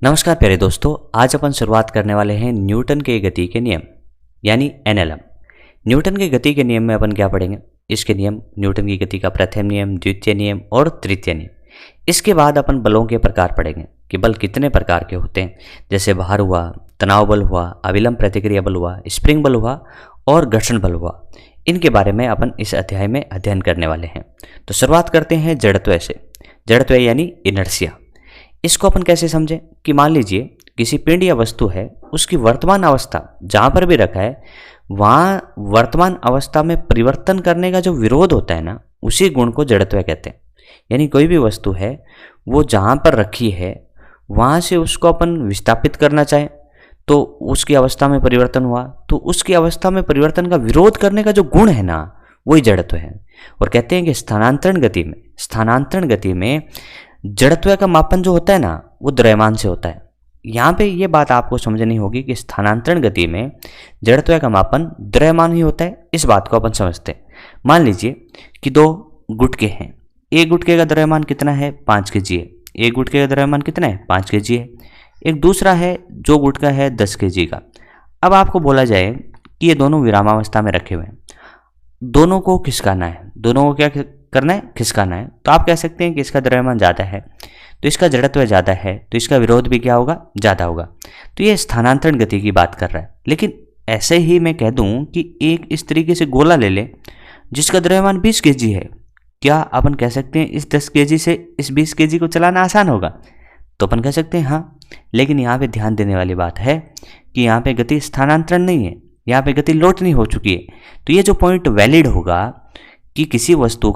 नमस्कार प्यारे दोस्तों, आज अपन शुरुआत करने वाले हैं न्यूटन के गति के नियम यानी एनएलएम। न्यूटन के गति के नियम में अपन क्या पढ़ेंगे? इसके नियम, न्यूटन की गति का प्रथम नियम, द्वितीय नियम और तृतीय नियम। इसके बाद अपन बलों के प्रकार पढ़ेंगे कि बल कितने प्रकार के होते हैं, जैसे भार हुआ, तनाव बल हुआ, अविलंब प्रतिक्रिया बल हुआ, स्प्रिंग बल हुआ और घर्षण बल हुआ। इनके बारे में अपन इस अध्याय में अध्ययन करने वाले हैं। तो शुरुआत करते हैं जड़त्व से। जड़त्व यानी इनर्शिया। इसको अपन कैसे समझें कि मान लीजिए किसी पिंड या वस्तु है, उसकी वर्तमान अवस्था जहाँ पर भी रखा है वहाँ वर्तमान अवस्था में परिवर्तन करने का जो विरोध होता है ना, उसी गुण को जड़त्व कहते हैं। यानी कोई भी वस्तु है वो जहाँ पर रखी है वहाँ से उसको अपन विस्थापित करना चाहें तो उसकी अवस्था में परिवर्तन हुआ, तो उसकी अवस्था में परिवर्तन का विरोध करने का जो गुण है ना, वही जड़त्व है। और कहते हैं कि स्थानांतरण गति में जड़त्व का मापन जो होता है ना, वो द्रव्यमान से होता है। यहाँ पे ये बात आपको समझनी होगी कि स्थानांतरण गति में जड़त्व का मापन द्रव्यमान ही होता है। इस बात को अपन समझते हैं। मान लीजिए कि दो गुटके हैं, एक गुटके का द्रव्यमान कितना है? 5 kg है। एक गुटके का द्रव्यमान कितना है? 5 kg है। एक दूसरा है जो गुटका है 10 kg का। अब आपको बोला जाए कि ये दोनों विरामावस्था में रखे हुए हैं, दोनों को खिसकाना है, दोनों को क्या करना है? खिसकाना है। तो आप कह सकते हैं कि इसका द्रव्यमान ज़्यादा है तो इसका जड़त्व ज़्यादा है, तो इसका विरोध भी क्या होगा? ज़्यादा होगा। तो ये स्थानांतरण गति की बात कर रहा है। लेकिन ऐसे ही मैं कह दूं कि एक इस तरीके से गोला ले ले जिसका द्रव्यमान 20 kg है, क्या अपन कह सकते हैं इस 10 kg से इस 20 kg को चलाना आसान होगा? तो अपन कह सकते हैं हाँ। लेकिन यहाँ पे ध्यान देने वाली बात है कि यहाँ पे गति स्थानांतरण नहीं है, यहाँ पे गति लौटनी हो चुकी है। तो ये जो पॉइंट वैलिड होगा कि किसी वस्तु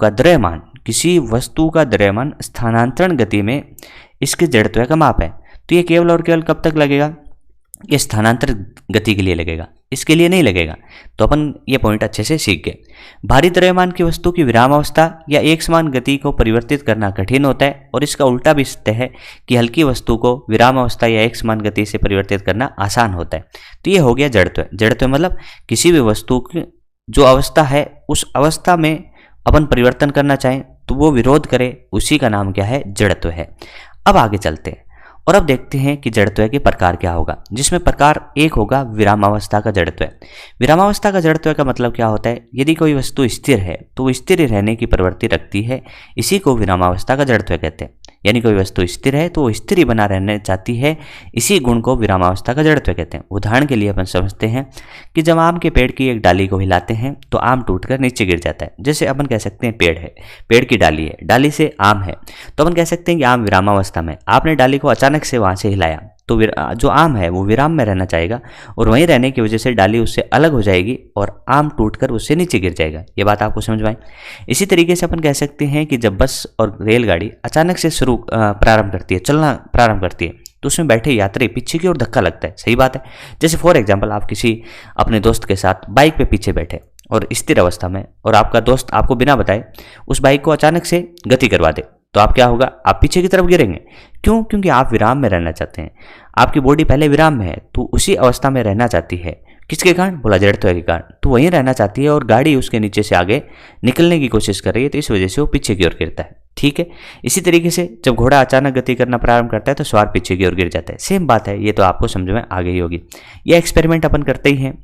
का द्रव्यमान स्थानांतरण गति में इसके जड़त्व का माप है, तो ये केवल और केवल कब तक लगेगा? ये स्थानांतर गति के लिए लगेगा, इसके लिए नहीं लगेगा। तो अपन ये पॉइंट अच्छे से सीख गए। भारी द्रव्यमान की वस्तु की विरामावस्था या एक समान गति को परिवर्तित करना कठिन होता है, और इसका उल्टा भी सत्य है कि हल्की वस्तु को विरामावस्था या एक समान गति से परिवर्तित करना आसान होता है। तो ये हो गया जड़त्व। जड़त्व मतलब किसी भी वस्तु की जो अवस्था है उस अवस्था में अपन परिवर्तन करना चाहें तो वो विरोध करे, उसी का नाम क्या है? जड़त्व है। अब आगे चलते हैं और अब देखते हैं कि जड़त्व के प्रकार क्या होगा, जिसमें प्रकार एक होगा विरामावस्था का जड़त्व। विरामावस्था का जड़त्व का मतलब क्या होता है? यदि कोई वस्तु स्थिर है तो वो स्थिर रहने की प्रवृत्ति रखती है, इसी को विरामावस्था का जड़त्व कहते हैं। यानी कोई वस्तु स्थिर है तो वो स्थिर ही बना रहना चाहती है, इसी गुण को विरामावस्था का जड़त्व कहते हैं। उदाहरण के लिए अपन समझते हैं कि जब आम के पेड़ की एक डाली को हिलाते हैं तो आम टूटकर नीचे गिर जाता है। जैसे अपन कह सकते हैं पेड़ है, पेड़ की डाली है, डाली से आम है, तो अपन कह सकते हैं कि आम विरामावस्था में। आपने डाली को अचानक से वहाँ से हिलाया तो जो आम है वो विराम में रहना चाहेगा, और वहीं रहने की वजह से डाली उससे अलग हो जाएगी और आम टूटकर उससे नीचे गिर जाएगा। ये बात आपको समझ में आई? इसी तरीके से अपन कह सकते हैं कि जब बस और रेलगाड़ी अचानक से प्रारंभ करती है, चलना प्रारंभ करती है, तो उसमें बैठे यात्री पीछे की ओर धक्का लगता है। सही बात है। जैसे फॉर एग्जाम्पल आप किसी अपने दोस्त के साथ बाइक पे पीछे बैठे और स्थिर अवस्था में, और आपका दोस्त आपको बिना बताए उस बाइक को अचानक से गति करवा दे, तो आप क्या होगा? आप पीछे की तरफ गिरेंगे। क्यों? क्योंकि आप विराम में रहना चाहते हैं। आपकी बॉडी पहले विराम में है तो उसी अवस्था में रहना चाहती है। किसके कारण? बोला जड़त्व के कारण। तो वहीं रहना चाहती है और गाड़ी उसके नीचे से आगे निकलने की कोशिश कर रही है, तो इस वजह से वो पीछे की ओर गिरता है। ठीक है। इसी तरीके से जब घोड़ा अचानक गति करना प्रारंभ करता है तो सवार पीछे की ओर गिर जाता है। सेम बात है, ये तो आपको समझ में आ गई होगी। ये एक्सपेरिमेंट अपन करते ही हैं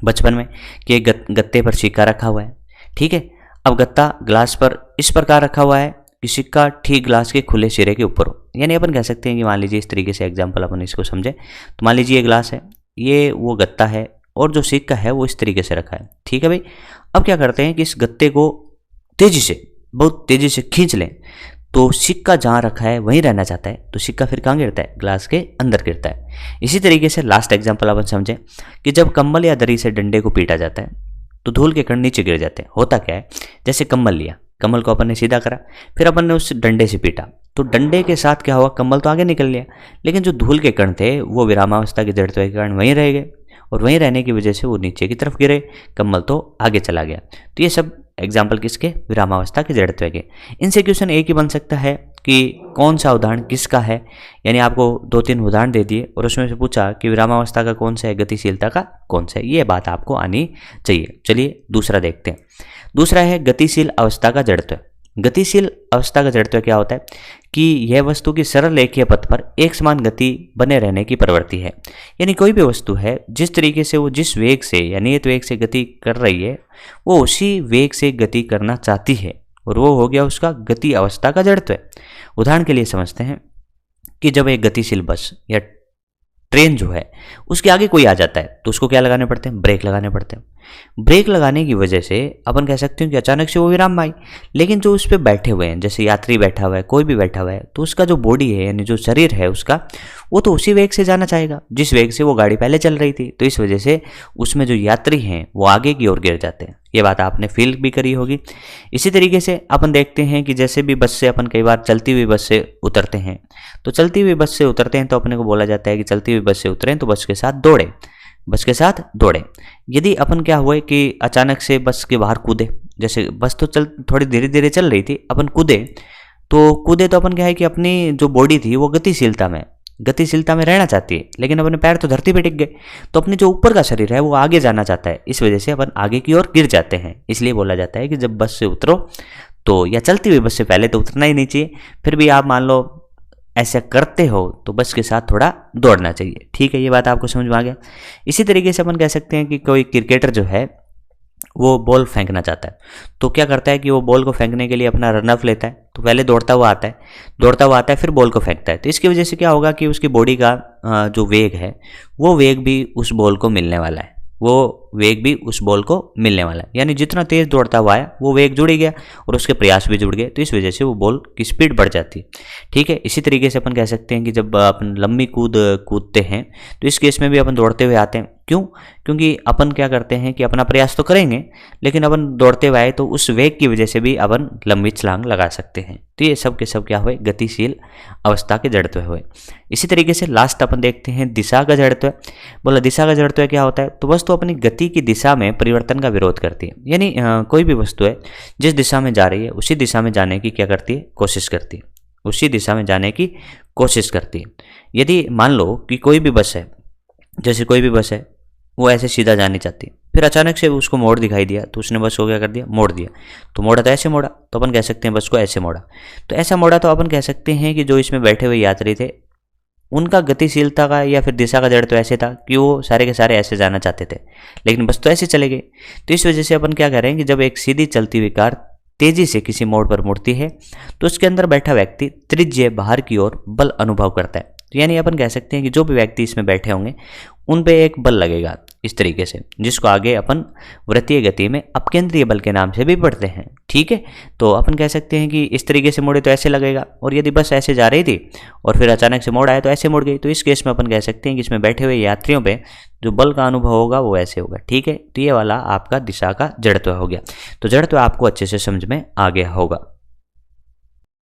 बचपन में कि एक गत्ते पर सिक्का रखा हुआ है। ठीक है। अब गत्ता ग्लास पर इस प्रकार रखा हुआ है कि सिक्का ठीक ग्लास के खुले सिरे के ऊपर हो। यानी अपन कह सकते हैं कि मान लीजिए इस तरीके से एग्जाम्पल अपन इसको समझे तो मान लीजिए ये ग्लास है, ये वो गत्ता है, और जो सिक्का है वो इस तरीके से रखा है। ठीक है भाई। अब क्या करते हैं कि इस गत्ते को बहुत तेजी से खींच लें तो सिक्का जहाँ रखा है वहीं रहना चाहता है, तो सिक्का फिर कहाँ गिरता है? ग्लास के अंदर गिरता है। इसी तरीके से लास्ट एग्जाम्पल अपन समझें कि जब कंबल या दरी से डंडे को पीटा जाता है तो धूल के कण नीचे गिर जाते हैं। होता क्या है? जैसे कंबल लिया, कमल को अपन ने सीधा करा, फिर अपन ने उस डंडे से पीटा, तो डंडे के साथ क्या हुआ? कमल तो आगे निकल लिया, लेकिन जो धूल के कण थे वो विरामावस्था के जड़त्व के कारण वहीं रह गए, और वहीं रहने की वजह से वो नीचे की तरफ गिरे, कमल तो आगे चला गया। तो ये सब एग्जाम्पल किसके? विरामावस्था के जड़त्व के। इनसे क्वेश्चन एक ही बन सकता है कि कौन सा उदाहरण किसका है। यानी आपको 2-3 उदाहरण दे दिए और उसमें से पूछा कि विरामावस्था का कौन सा है, गतिशीलता का कौन सा है। ये बात आपको आनी चाहिए। चलिए दूसरा देखते हैं। दूसरा है गतिशील अवस्था का जड़त्व। गतिशील अवस्था का जड़त्व क्या होता है कि यह वस्तु की सरल रेखीय पथ पर एक समान गति बने रहने की प्रवृत्ति है। यानी कोई भी वस्तु है, जिस तरीके से वो जिस वेग से या नियत वेग से गति कर रही है, वो उसी वेग से गति करना चाहती है, और वो हो गया उसका गति अवस्था का जड़त्व। उदाहरण के लिए समझते हैं कि जब एक गतिशील बस या ट्रेन जो है उसके आगे कोई आ जाता है तो उसको क्या लगाने पड़ते हैं, ब्रेक लगाने पड़ते हैं। ब्रेक लगाने की वजह से अपन कह सकते हैं कि अचानक से वो विराम में आई, लेकिन जो उस पर बैठे हुए हैं, जैसे यात्री बैठा हुआ है, कोई भी बैठा हुआ है, तो उसका जो बॉडी है यानी जो शरीर है उसका, वो तो उसी वेग से जाना चाहेगा जिस वेग से वो गाड़ी पहले चल रही थी। तो इस वजह से उसमें जो यात्री हैं वो आगे की ओर गिर जाते हैं। ये बात आपने फील भी करी होगी। इसी तरीके से अपन देखते हैं कि जैसे भी बस से अपन कई बार चलती हुई बस से उतरते हैं, तो चलती हुई बस से उतरते हैं तो अपने को बोला जाता है कि चलती हुई बस से उतरें तो बस के साथ दौड़े, बस के साथ दौड़े। यदि अपन क्या हुए कि अचानक से बस के बाहर कूदे, जैसे बस तो थोड़ी धीरे धीरे चल रही थी, अपन कूदे तो अपन क्या है कि अपनी जो बॉडी थी वो गतिशीलता में रहना चाहती है, लेकिन अपने पैर तो धरती पे टिक गए, तो अपने जो ऊपर का शरीर है वो आगे जाना चाहता है। इस वजह से अपन आगे की ओर गिर जाते हैं। इसलिए बोला जाता है कि जब बस से उतरो तो, या चलती हुई बस से पहले तो उतरना ही नहीं चाहिए, फिर भी आप मान लो ऐसा करते हो तो बस के साथ थोड़ा दौड़ना चाहिए। ठीक है, ये बात आपको समझ में आ गया। इसी तरीके से अपन कह सकते हैं कि कोई क्रिकेटर जो है वो बॉल फेंकना चाहता है, तो क्या करता है कि वो बॉल को फेंकने के लिए अपना रनअप लेता है। तो पहले दौड़ता हुआ आता है, फिर बॉल को फेंकता है। तो इसकी वजह से क्या होगा कि उसकी बॉडी का जो वेग है वो वेग भी उस बॉल को मिलने वाला है, यानी जितना तेज दौड़ता हुआ है वो वेग जुड़ गया और उसके प्रयास भी जुड़ गए, तो इस वजह से वो बॉल की स्पीड बढ़ जाती है। ठीक है, इसी तरीके से अपन कह सकते हैं कि जब अपन लंबी कूदते हैं तो इस केस में भी अपन दौड़ते हुए आते हैं। क्यों? क्योंकि अपन क्या करते हैं कि अपना प्रयास तो करेंगे, लेकिन अपन दौड़ते हुए आए तो उस वेग की वजह से भी अपन लंबी छलांग लगा सकते हैं। तो ये सब के सब क्या हुए, गतिशील अवस्था के जड़त्व हुए। इसी तरीके से लास्ट अपन देखते हैं दिशा का जड़त्व। बोला दिशा का जड़त्व क्या होता है, तो वस्तु अपनी गति की दिशा में परिवर्तन का विरोध करती है। यानी कोई भी वस्तु है जिस दिशा में जा रही है उसी दिशा में जाने की क्या करती है, कोशिश करती है, उसी दिशा में जाने की कोशिश करती है। यदि मान लो कि कोई भी बस है, जैसे कोई भी बस है वो ऐसे सीधा जानी चाहती है, फिर अचानक से उसको मोड़ दिखाई दिया तो उसने बस को क्या कर दिया, मोड़ दिया। तो मोड़ा तो ऐसे मोड़ा, तो अपन कह सकते हैं बस को ऐसे मोड़ा। तो ऐसा मोड़ा तो अपन कह सकते हैं कि जो इसमें बैठे हुए यात्री थे उनका गतिशीलता का या फिर दिशा का जड़ तो ऐसे था कि वो सारे के सारे ऐसे जाना चाहते थे, लेकिन बस तो ऐसे चले गए। तो इस वजह से अपन क्या कह रहे हैं कि जब एक सीधी चलती हुई कार तेजी से किसी मोड़ पर मुड़ती है तो उसके अंदर बैठा व्यक्ति त्रिज्य बाहर की ओर बल अनुभव करता है। तो यानी अपन कह सकते हैं कि जो भी व्यक्ति इसमें बैठे होंगे उन पे एक बल लगेगा इस तरीके से, जिसको आगे अपन वृत्तीय गति में अपकेंद्रीय बल के नाम से भी पढ़ते हैं। ठीक है, तो अपन कह सकते हैं कि इस तरीके से मुड़े तो ऐसे लगेगा, और यदि बस ऐसे जा रही थी और फिर अचानक से मोड़ आया तो ऐसे मुड़ गई। तो इस केस में अपन कह सकते हैं कि इसमें बैठे हुए यात्रियों पे जो बल का अनुभव होगा वो ऐसे होगा। ठीक है, तो ये वाला आपका दिशा का जड़त्व हो गया। तो जड़त्व आपको अच्छे से समझ में आ गया होगा।